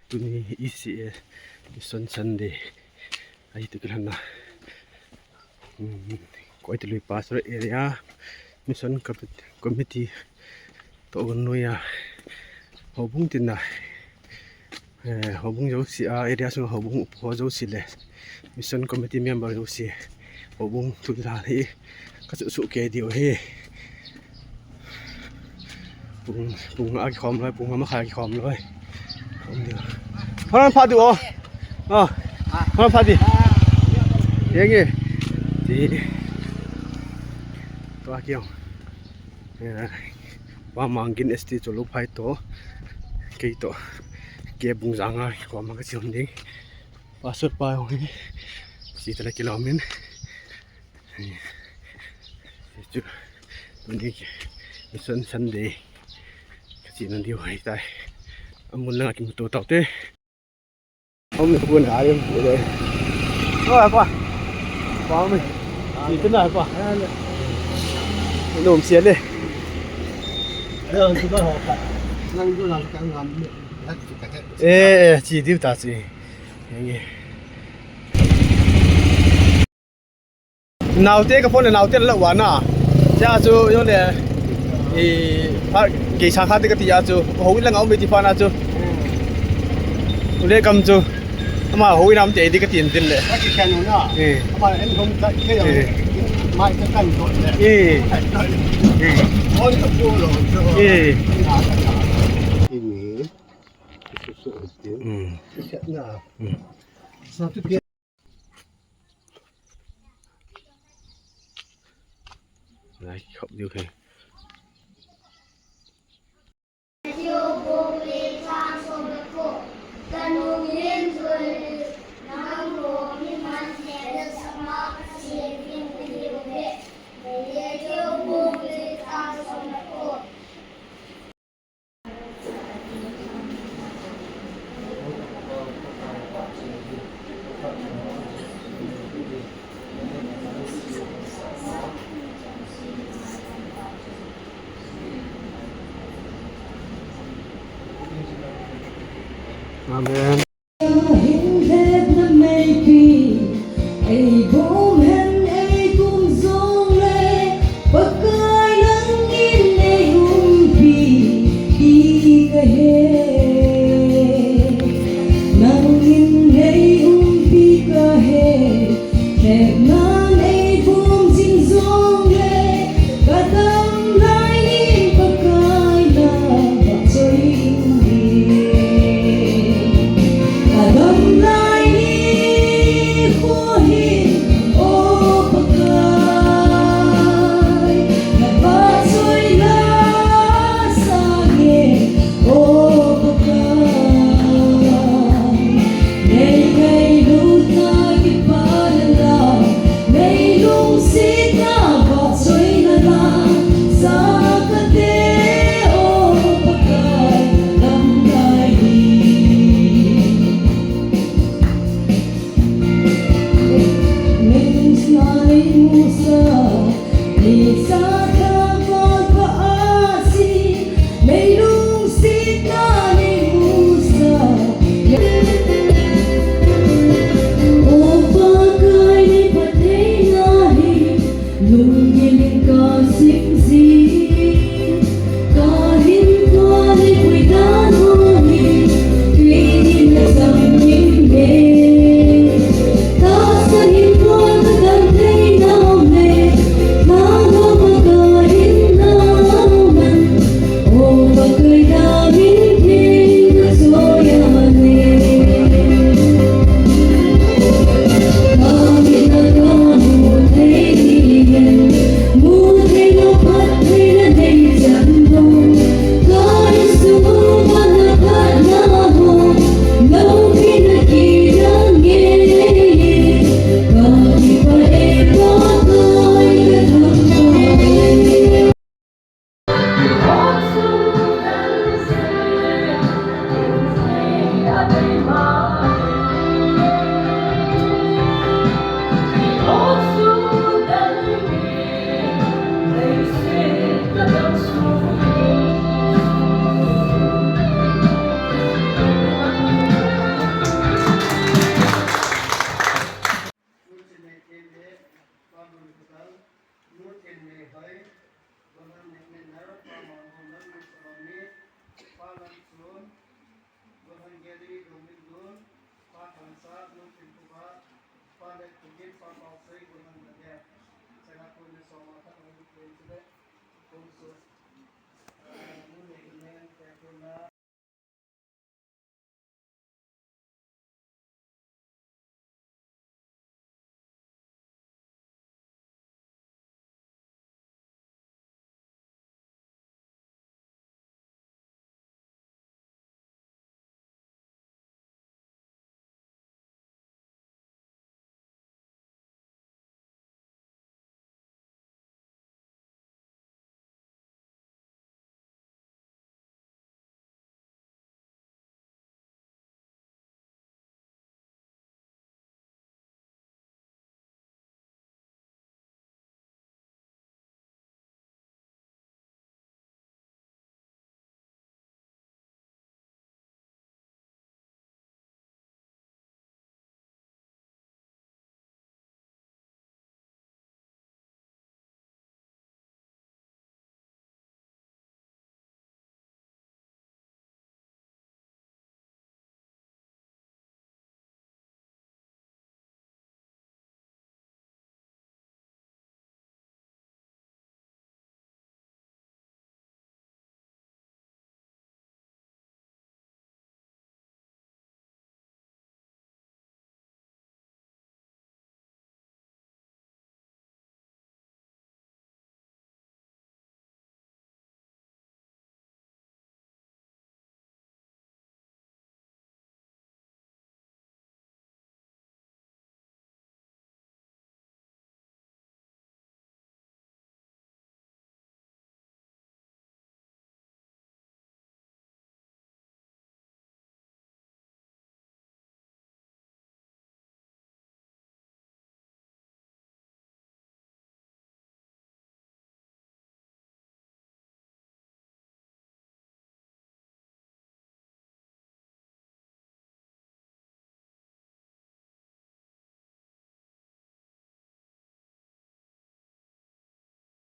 tu ni ECA Mission Sunday ai tu kan na ko itu lui pastor area mission committee to no ya hobung tin na hobung jo si area sung hobung ho jo si le mission committee member jo si hobung tu ra hi ka su ke dio he pung a khom loi pung ma kha khom loi không được hoa pha được hoa pha đi thế nghe thì toa kêu qua mangin st cho lúc phải to cái to cái bung răng ai qua mang cái chuyện đi qua suốt bay hồi chỉ là km chứ mình đi xuân Sunday cái chuyện nó điều hay tại muốn là cái tổ tàu thế ông mình buồn hả em vậy đây qua qua mình gì thế này qua nôm xiên đi chúng ta học năng cho làm cái làm ê chỉ điều ta gì nghe nào thế cái phone này nào thế là hoàn à cha chú yo này cái sáng khác thì cái tiệt chú hối là ngáo mấy tí phan à chú lấy cầm chú mà hối năm chạy đi cái tiền tiền lệ cái khen nó mà em không cái mai cái căn rồi thôi tập vô rồi cái nghề cái nào sao thứ kia này không điều khiển Amen. Avançar no empurrar para conseguir para o seio quando der. Será que o pessoal mata no frente, como se